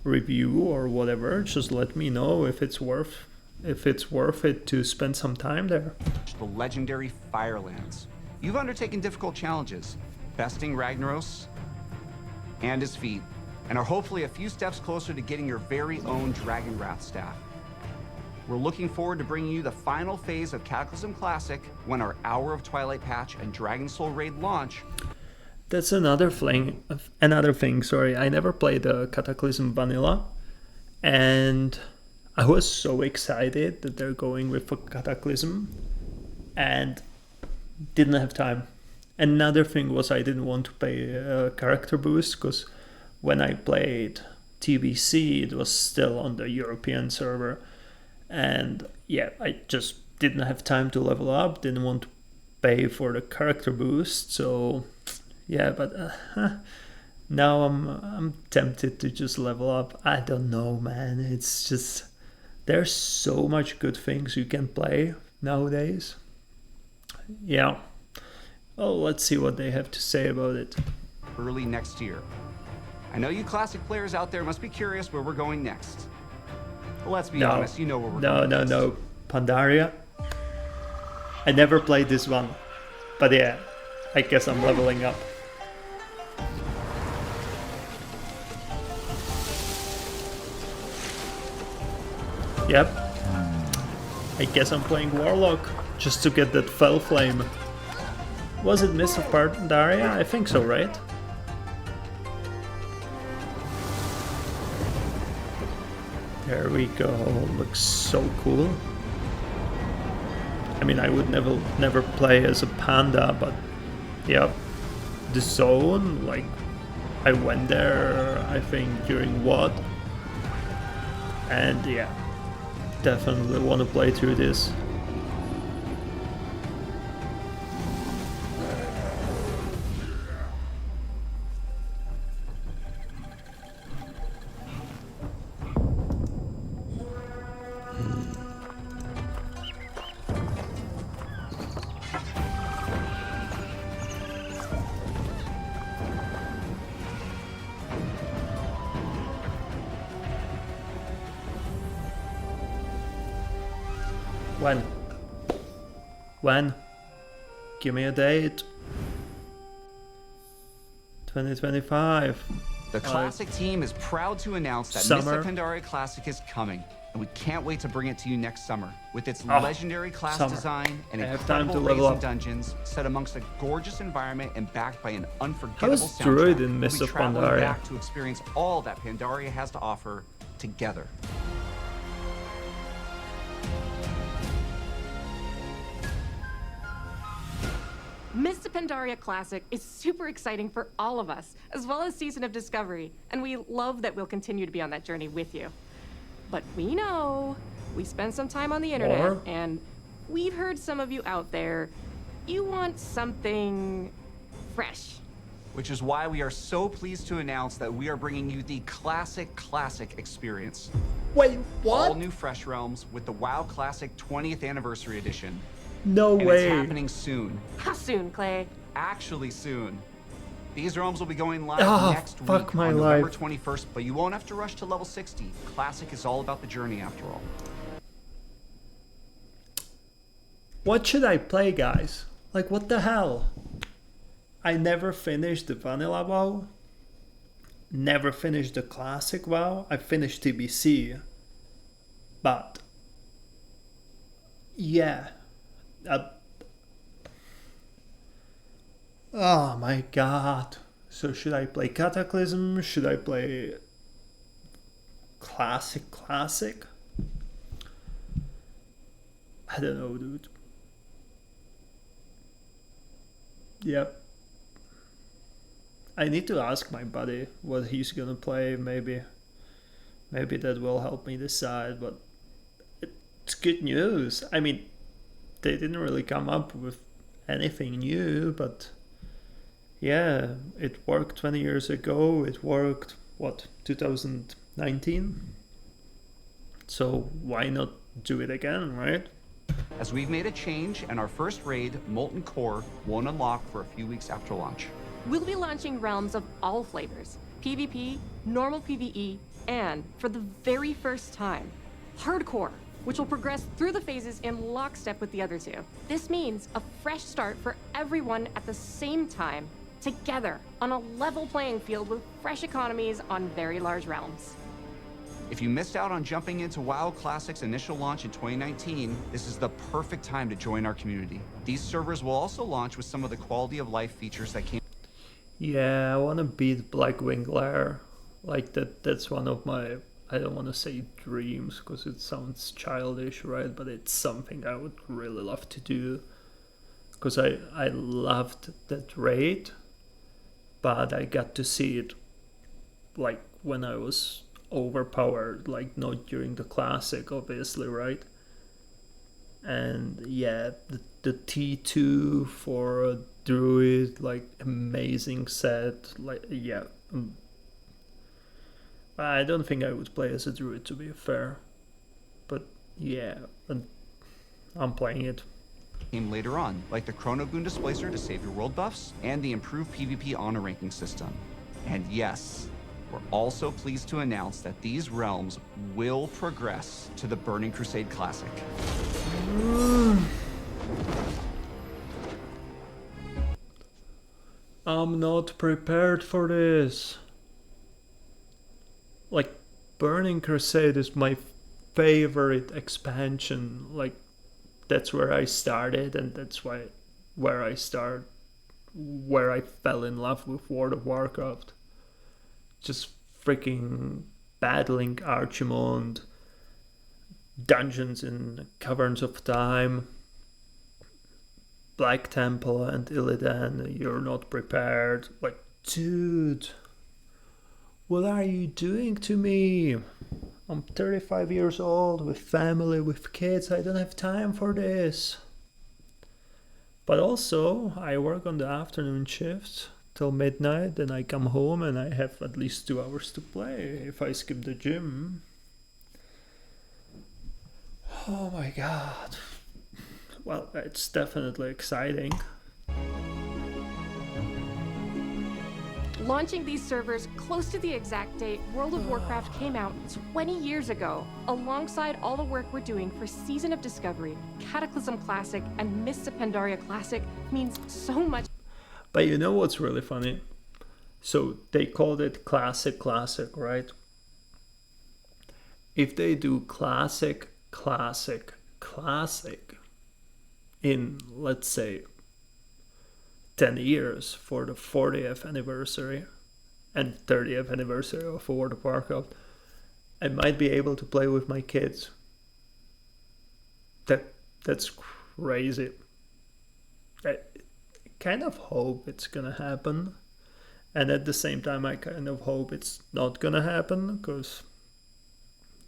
review or whatever, just let me know if it's worth it to spend some time there. The legendary Firelands. You've undertaken difficult challenges, besting Ragnaros and his feet, and are hopefully a few steps closer to getting your very own Dragon Wrath staff. We're looking forward to bringing you the final phase of Cataclysm Classic when our Hour of Twilight patch and Dragon Soul raid launch. That's another thing. Sorry, I never played the Cataclysm Vanilla, and I was so excited that they're going with a Cataclysm, and didn't have time. Another thing was I didn't want to pay a character boost because when I played TBC, it was still on the European server, and yeah, I just didn't have time to level up. Didn't want to pay for the character boost, so. Yeah, but now I'm tempted to just level up. I don't know, man. It's just there's so much good things you can play nowadays. Yeah. Oh, let's see what they have to say about it. Early next year. I know you Classic players out there must be curious where we're going next. But let's be honest, you know where we're going next. No. Pandaria. I never played this one, but yeah, I guess I'm leveling up. Yep. I guess I'm playing Warlock just to get that Fell Flame. Was it Mist of Pandaria? I think so, right? There we go. Looks so cool. I mean, I would never play as a panda, but yep. The zone, like, I went there, I think, during WOD. And yeah. Definitely want to play through this. When? Give me a date. 2025. The Classic team is proud to announce that Summer. Mist of Pandaria Classic is coming. and we can't wait to bring it to you next summer with its Oh, legendary class summer. design and I have time incredible to raids level and up. dungeons set amongst a gorgeous environment and backed by an unforgettable How is soundtrack. Druid in We'll Mists be of traveling Pandaria? back to experience all that Pandaria has to offer together. Mists of Pandaria Classic is super exciting for all of us, as well as Season of Discovery, and we love that we'll continue to be on that journey with you. But we know we spend some time on the internet, Or- and we've heard some of you out there, you want something fresh. Which is why we are so pleased to announce that we are bringing you the classic experience. Wait, what? All new Fresh Realms with the WoW Classic 20th Anniversary Edition. No And way. it's happening soon. How soon, Clay? Actually soon. These realms will be going live Ah, next fuck week my on November life. 21st, but you won't have to rush to level 60. Classic is all about the journey after all. What should I play, guys? Like, what the hell? I never finished the vanilla WoW. Never finished the classic WoW. I finished TBC. But yeah. Oh my god. So should I play Cataclysm? Should I play Classic? I don't know, dude. Yep. I need to ask my buddy what he's gonna play. Maybe that will help me decide, but it's good news. I mean, they didn't really come up with anything new, but yeah, it worked 20 years ago. It worked, what, 2019? So why not do it again, right? As we've made a change and our first raid, Molten Core, won't unlock for a few weeks after launch. We'll be launching realms of all flavors, PvP, normal PvE, and for the very first time, Hardcore, which will progress through the phases in lockstep with the other two. This means a fresh start for everyone at the same time, together, on a level playing field with fresh economies on very large realms. If you missed out on jumping into WoW Classic's initial launch in 2019, this is the perfect time to join our community. These servers will also launch with some of the quality of life features that came. Yeah, I want to beat Blackwing Lair. Like that's one of my, I don't want to say dreams because it sounds childish, right? But it's something I would really love to do. Because I loved that raid, but I got to see it like when I was overpowered, like not during the classic, obviously, right? And yeah, the T2 for a druid, like amazing set, like yeah. I don't think I would play as a druid, to be fair, but yeah, and I'm playing it. Came later on, like the Chronogoon Displacer to save your world buffs and the improved PvP honor ranking system. And yes, we're also pleased to announce that these realms will progress to the Burning Crusade Classic. I'm not prepared for this. Like, Burning Crusade is my favorite expansion. Like, that's where I started, and that's where I fell in love with World of Warcraft. Just freaking battling Archimond, dungeons in Caverns of Time, Black Temple and Illidan, you're not prepared. Like, dude, what are you doing to me? I'm 35 years old, with family, with kids, I don't have time for this. But also, I work on the afternoon shift till midnight, then I come home and I have at least 2 hours to play if I skip the gym. Oh my god. Well, it's definitely exciting. Launching these servers close to the exact date World of Warcraft came out 20 years ago, alongside all the work we're doing for Season of Discovery, Cataclysm Classic, and Mists of Pandaria Classic means so much. But you know what's really funny? So they called it Classic, right? if they do classic in, let's say, 10 years for the 40th anniversary and 30th anniversary of World of Warcraft, I might be able to play with my kids. That's crazy. I kind of hope it's gonna happen, and at the same time I kind of hope it's not gonna happen, because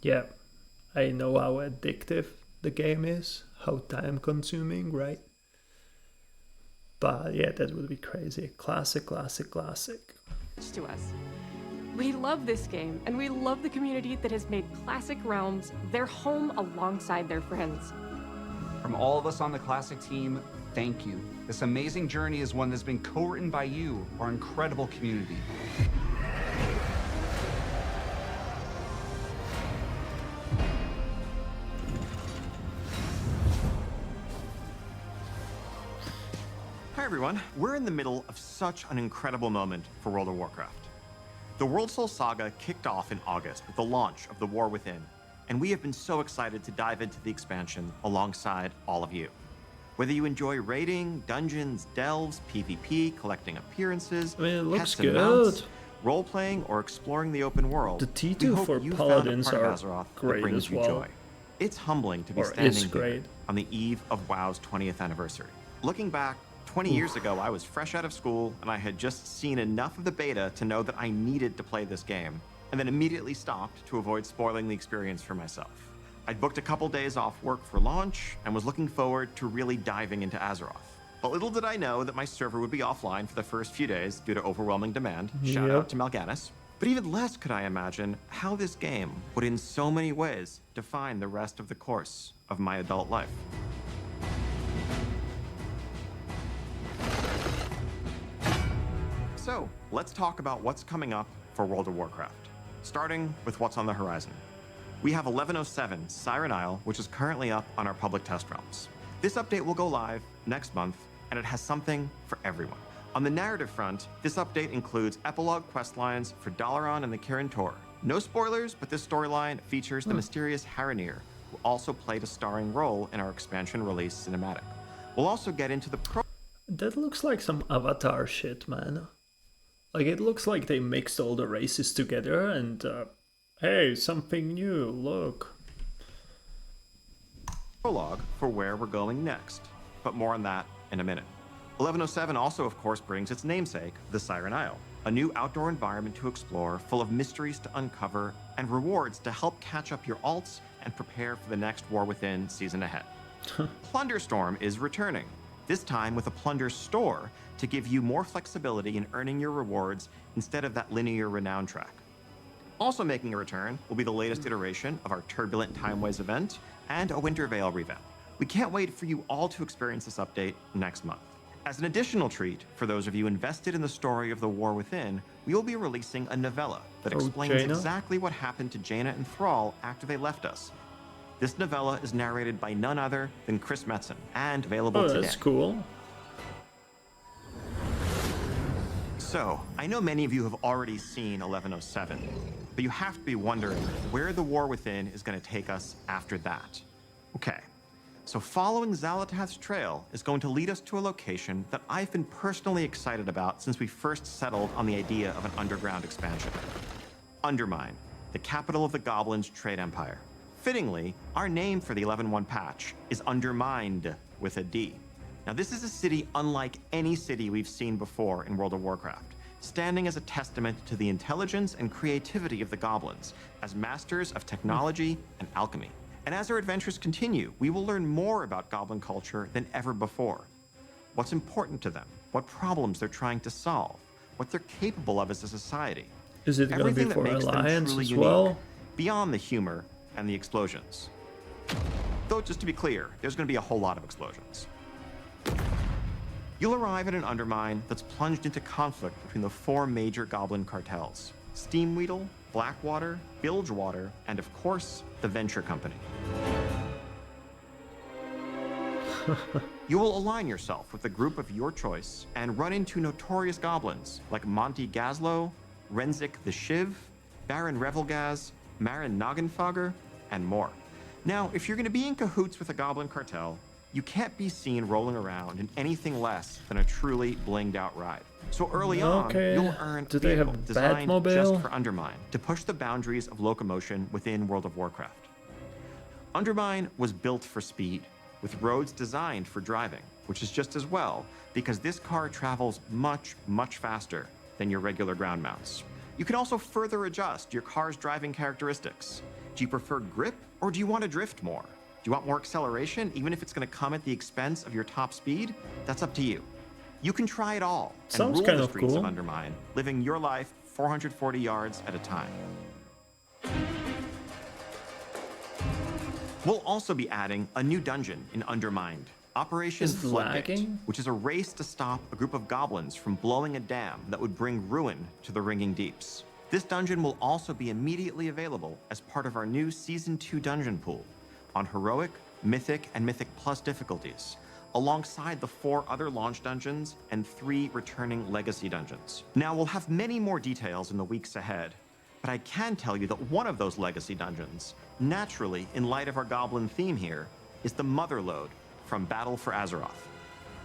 yeah, I know how addictive the game is, how time consuming, right? But yeah, that would be crazy. Classic. To us. We love this game, and we love the community that has made Classic Realms their home alongside their friends. From all of us on the Classic team, thank you. This amazing journey is one that's been co-written by you, our incredible community. Hi everyone, we're in the middle of such an incredible moment for World of Warcraft. The World Soul Saga kicked off in August with the launch of The War Within, and we have been so excited to dive into the expansion alongside all of you. Whether you enjoy raiding, dungeons, delves, PvP, collecting appearances, I mean, it looks pets and good. mounts, role-playing, or exploring the open world, The we T2 hope for you Paladins found a are part of Azeroth that great brings as you well. joy. It's humbling to be Or standing is here great. on the eve of WoW's 20th anniversary. Looking back, 20 years ago, I was fresh out of school, and I had just seen enough of the beta to know that I needed to play this game, and then immediately stopped to avoid spoiling the experience for myself. I'd booked a couple days off work for launch, and was looking forward to really diving into Azeroth. But little did I know that my server would be offline for the first few days due to overwhelming demand. Shout out to Mal'Ganis. But even less could I imagine how this game would in so many ways define the rest of the course of my adult life. So, let's talk about what's coming up for World of Warcraft, starting with what's on the horizon. We have 1107 Siren Isle, which is currently up on our public test realms. This update will go live next month, and it has something for everyone. On the narrative front, this update includes epilogue questlines for Dalaran and the Kirin Tor. No spoilers, but this storyline features the mysterious Haranir, who also played a starring role in our expansion release cinematic. We'll also get into the That looks like some Avatar shit, man. Like, it looks like they mixed all the races together and, hey, something new, look. prologue for where we're going next, but more on that in a minute. 1107 also, of course, brings its namesake, the Siren Isle, a new outdoor environment to explore, full of mysteries to uncover, and rewards to help catch up your alts and prepare for the next War Within season ahead. Plunderstorm is returning, this time with a plunder store to give you more flexibility in earning your rewards instead of that linear renown track. Also making a return will be the latest iteration of our Turbulent Timeways event and a Winter Veil revamp. We can't wait for you all to experience this update next month. As an additional treat, for those of you invested in the story of the War Within, we will be releasing a novella that explains Jaina? exactly what happened to Jaina and Thrall after they left us. This novella is narrated by none other than Chris Metzen and available Oh, today. that's cool. So, I know many of you have already seen 1107, but you have to be wondering where the War Within is going to take us after that. Okay, so following Xal'atath's trail is going to lead us to a location that I've been personally excited about since we first settled on the idea of an underground expansion. Undermine, the capital of the Goblins' trade empire. Fittingly, our name for the 11.1 patch is Undermined with a D. Now, this is a city unlike any city we've seen before in World of Warcraft, standing as a testament to the intelligence and creativity of the goblins as masters of technology and alchemy. And as our adventures continue, we will learn more about goblin culture than ever before. What's important to them, what problems they're trying to solve, what they're capable of as a society. Is it going to be Everything that for makes them Alliance truly as unique, well? beyond the humor and the explosions. Though, just to be clear, there's going to be a whole lot of explosions. You'll arrive at an Undermine that's plunged into conflict between the four major goblin cartels: Steamweedle, Blackwater, Bilgewater, and of course, the Venture Company. You will align yourself with a group of your choice and run into notorious goblins like Monty Gazlo, Renzik the Shiv, Baron Revelgaz, Marin Noggenfogger, and more. Now, if you're going to be in cahoots with a goblin cartel, you can't be seen rolling around in anything less than a truly blinged out ride. So early on, you'll earn a Do they have vehicle designed just Batmobile? for Undermine to push the boundaries of locomotion within World of Warcraft. Undermine was built for speed, with roads designed for driving, which is just as well because this car travels much, much faster than your regular ground mounts. You can also further adjust your car's driving characteristics. Do you prefer grip or do you want to drift more? Do you want more acceleration, even if it's going to come at the expense of your top speed? That's up to you. You can try it all and Sounds rule kind the of streets cool. of Undermine, living your life 440 yards at a time. We'll also be adding a new dungeon in Undermined, Operation Is it Floodgate, lagging? which is a race to stop a group of goblins from blowing a dam that would bring ruin to the Ringing Deeps. This dungeon will also be immediately available as part of our new Season 2 dungeon pool on Heroic, Mythic, and Mythic Plus difficulties, alongside the 4 other launch dungeons and 3 returning legacy dungeons. Now, we'll have many more details in the weeks ahead, but I can tell you that one of those legacy dungeons, naturally in light of our goblin theme here, is the Motherlode from Battle for Azeroth.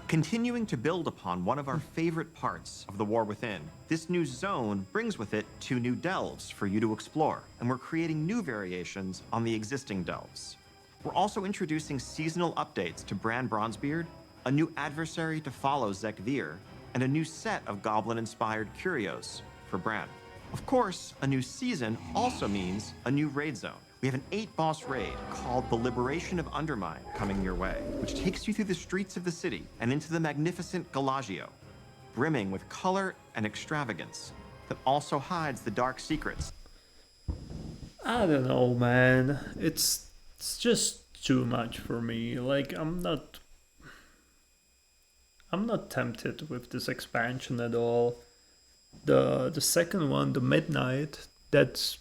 Continuing to build upon one of our favorite parts of the War Within, this new zone brings with it 2 new delves for you to explore, and we're creating new variations on the existing delves. We're also introducing seasonal updates to Bran Bronzebeard, a new adversary to follow Zek Veer, and a new set of goblin-inspired curios for Bran. Of course, a new season also means a new raid zone. We have an 8-boss raid called the Liberation of Undermine coming your way, which takes you through the streets of the city and into the magnificent Galagio, brimming with color and extravagance that also hides the dark secrets. I don't know, man. It's just too much for me. Like, I'm not tempted with this expansion at all. The second one, the Midnight, that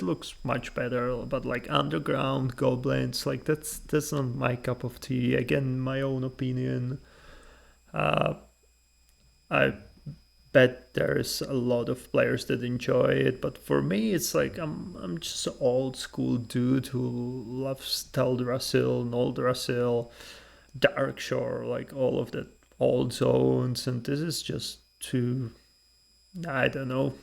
looks much better, but like underground goblins, like that's not my cup of tea. Again, my own opinion. I bet there's a lot of players that enjoy it, but for me, it's like I'm just an old school dude who loves Teldrassil, Noldrassil, Darkshore, like all of the old zones, and this is just too, I don't know.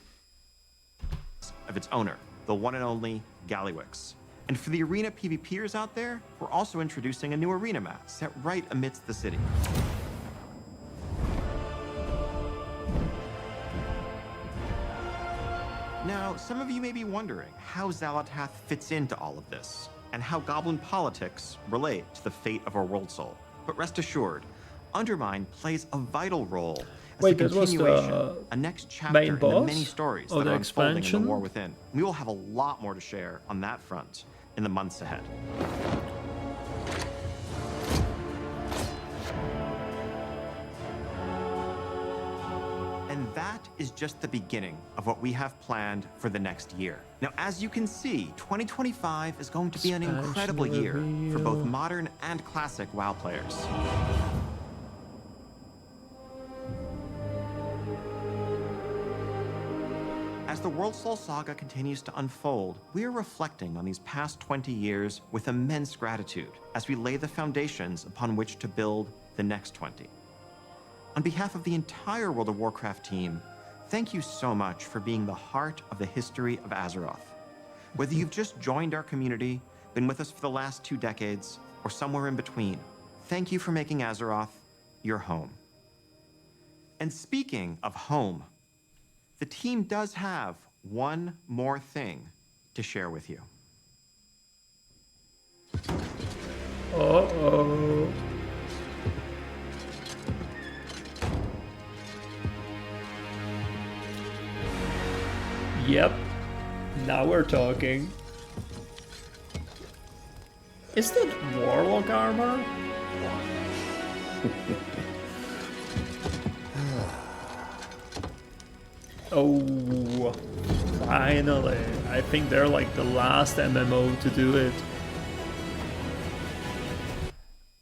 Of its owner, the one and only Gallywix. And for the arena PvPers out there, we're also introducing a new arena map set right amidst the city. Now, some of you may be wondering how Xalatath fits into all of this, and how goblin politics relate to the fate of our world soul. But rest assured, Undermine plays a vital role as Wait, a that was continuation, a next chapter main in the boss many stories of that the are unfolding in expansion? the War Within. We will have a lot more to share on that front in the months ahead. And that is just the beginning of what we have planned for the next year. Now, as you can see, 2025 is going to be an incredible year for both modern and classic WoW players. As the World Soul Saga continues to unfold, we are reflecting on these past 20 years with immense gratitude as we lay the foundations upon which to build the next 20. On behalf of the entire World of Warcraft team, thank you so much for being the heart of the history of Azeroth. Whether you've just joined our community, been with us for the last 2 decades, or somewhere in between, thank you for making Azeroth your home. And speaking of home, the team does have one more thing to share with you. Uh-oh. Yep. Now we're talking. Is that Warlock armor? Oh, finally. I think they're like the last MMO to do it.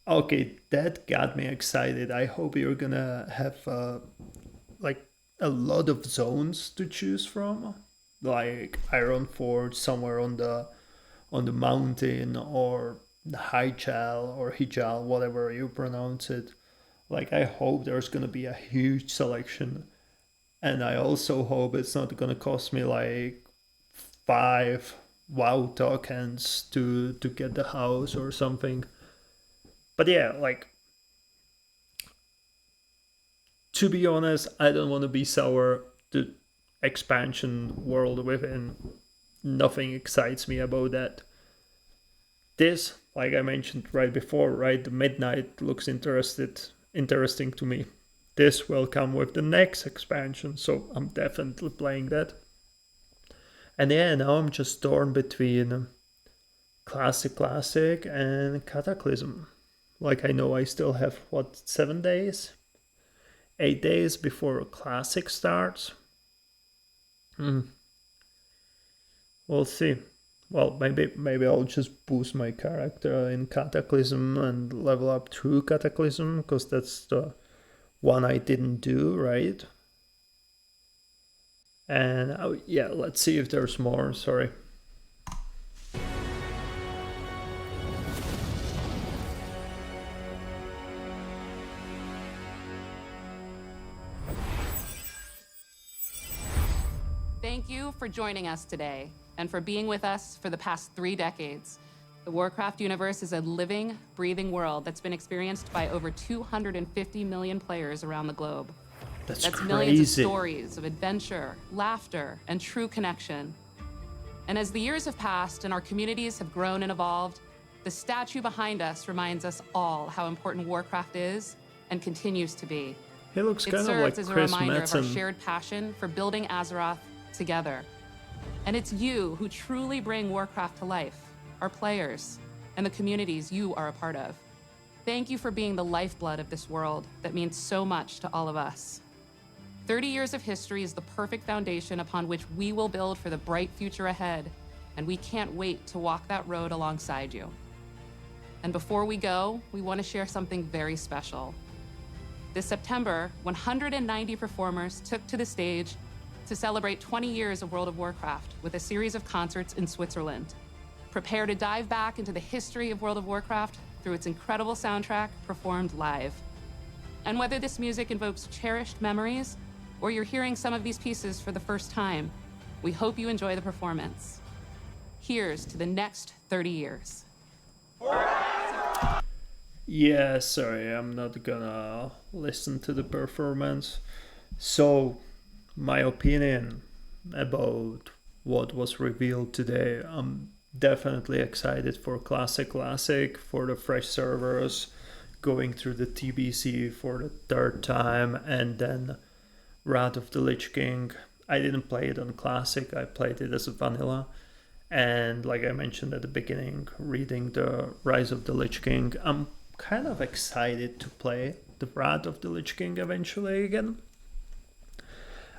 Okay, that got me excited. I hope you're gonna have like a lot of zones to choose from. like Ironforge somewhere on the mountain, or the Hyjal or Hijal, whatever you pronounce it. Like, I hope there's gonna be a huge selection, and I also hope it's not gonna cost me like 5 WoW tokens to get the house or something. But yeah, like, to be honest, I don't want to be sour. The expansion world within, nothing excites me about that. This, like I mentioned right before, right, the Midnight looks interesting to me. This will come with the next expansion, so I'm definitely playing that. And yeah, now I'm just torn between Classic and Cataclysm. Like, I know I still have, 7 days? 8 days before Classic starts? We'll see. Well, maybe I'll just boost my character in Cataclysm and level up through Cataclysm, because that's the one I didn't do, right? And yeah, let's see if there's more. Sorry. Thank you for joining us today and for being with us for the past 3 decades. The Warcraft universe is a living, breathing world that's been experienced by over 250 million players around the globe. That's millions of stories of adventure, laughter, and true connection. And as the years have passed and our communities have grown and evolved, the statue behind us reminds us all how important Warcraft is and continues to be. He looks kind of like It serves as a Chris reminder of our Metzen. shared passion for building Azeroth together. And it's you who truly bring Warcraft to life, our players, and the communities you are a part of. Thank you for being the lifeblood of this world that means so much to all of us. 30 years of history is the perfect foundation upon which we will build for the bright future ahead, and we can't wait to walk that road alongside you. And before we go, we want to share something very special. This September, 190 performers took to the stage to celebrate 20 years of World of Warcraft with a series of concerts in Switzerland. Prepare to dive back into the history of World of Warcraft through its incredible soundtrack performed live. And whether this music invokes cherished memories or you're hearing some of these pieces for the first time, we hope you enjoy the performance. Here's to the next 30 years. Yeah, sorry, I'm not gonna listen to the performance. So, my opinion about what was revealed today, I'm definitely excited for Classic, for the fresh servers, going through the TBC for the 3rd time, and then Wrath of the Lich King. I didn't play it on Classic, I played it as a vanilla. And like I mentioned at the beginning, reading the Rise of the Lich King, I'm kind of excited to play the Wrath of the Lich King eventually again.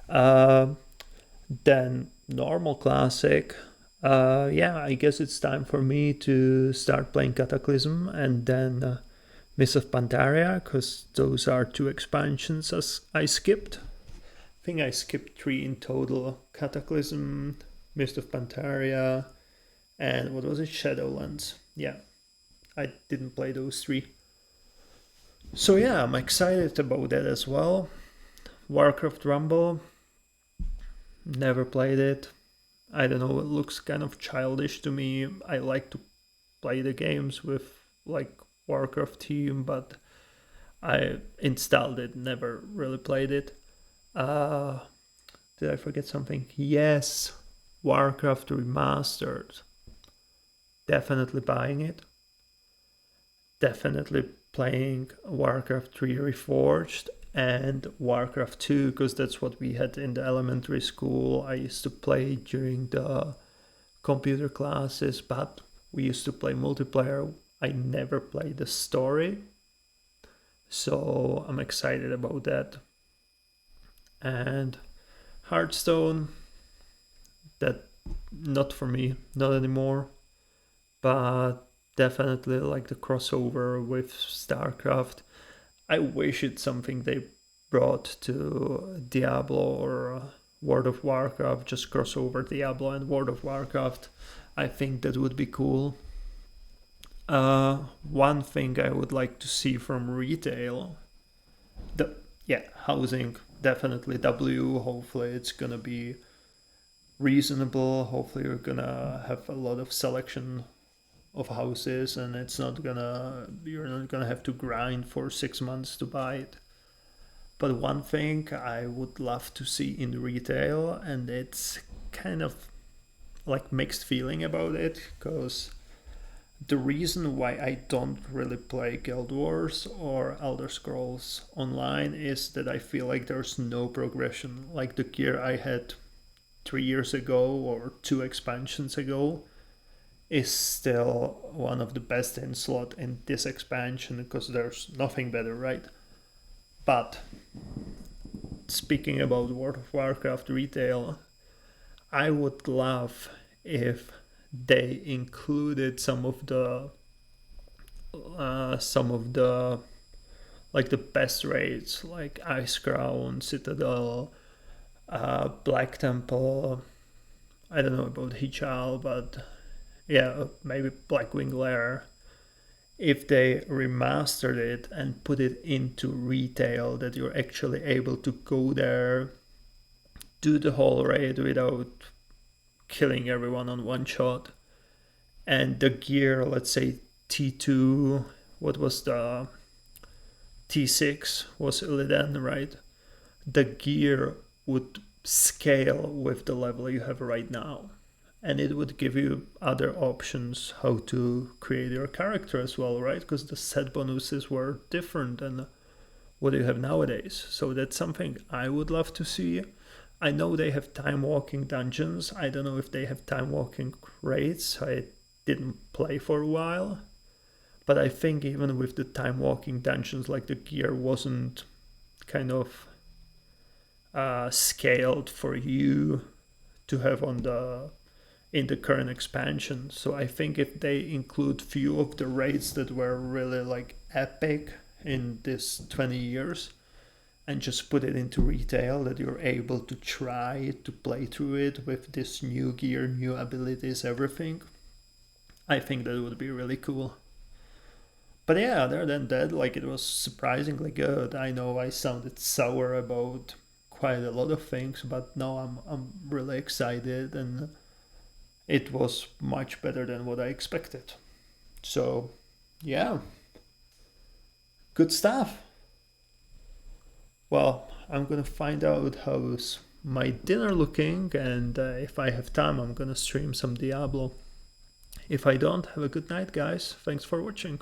Then normal Classic. Yeah, I guess it's time for me to start playing Cataclysm and then Mists of Pandaria, because those are 2 expansions as I skipped. I think I skipped 3 in total. Cataclysm, Mist of Pandaria, and what was it? Shadowlands. Yeah, I didn't play those 3. So yeah, I'm excited about that as well. Warcraft Rumble, never played it. I don't know, it looks kind of childish to me. I like to play the games with like Warcraft theme, but I installed it, never really played it. Did I forget something? Yes, Warcraft Remastered. Definitely buying it. Definitely playing Warcraft 3 Reforged and Warcraft 2, because that's what we had in the elementary school. I used to play during the computer classes, but we used to play multiplayer. I never played the story, so I'm excited about that. And Hearthstone, that not for me, not anymore, but definitely like the crossover with StarCraft. I wish it's something they brought to Diablo or World of Warcraft, just cross over Diablo and World of Warcraft. I think that would be cool. One thing I would like to see from retail, housing, definitely W. Hopefully it's gonna be reasonable. Hopefully you're gonna have a lot of selection of houses, and you're not gonna have to grind for 6 months to buy it. But one thing I would love to see in retail, and it's kind of like mixed feeling about it, because the reason why I don't really play Guild Wars or Elder Scrolls Online is that I feel like there's no progression. Like the gear I had 3 years ago or 2 expansions ago is still one of the best in slot in this expansion, because there's nothing better, right? But speaking about World of Warcraft retail, I would love if they included some of the like the best raids, like Ice Crown, Citadel, Black Temple. I don't know about Hichal, but yeah, maybe Blackwing Lair. If they remastered it and put it into retail, that you're actually able to go there, do the whole raid without killing everyone on one shot, and the gear, let's say T2, what was the T6 was Illidan, right? The gear would scale with the level you have right now, and it would give you other options how to create your character as well, right? Because the set bonuses were different than what you have nowadays. So that's something I would love to see. I know they have time walking dungeons. I don't know if they have time walking raids. I didn't play for a while, but I think even with the time walking dungeons, like the gear wasn't kind of scaled for you to have in the current expansion. So I think if they include few of the raids that were really like epic in this 20 years and just put it into retail, that you're able to try to play through it with this new gear, new abilities, everything, I think that would be really cool. But yeah, other than that, like, it was surprisingly good. I know I sounded sour about quite a lot of things, but no, I'm really excited, and it was much better than what I expected. So yeah, good stuff. Well, I'm gonna find out how's my dinner looking, and if I have time, I'm gonna stream some Diablo. If I don't, have a good night, guys. Thanks for watching.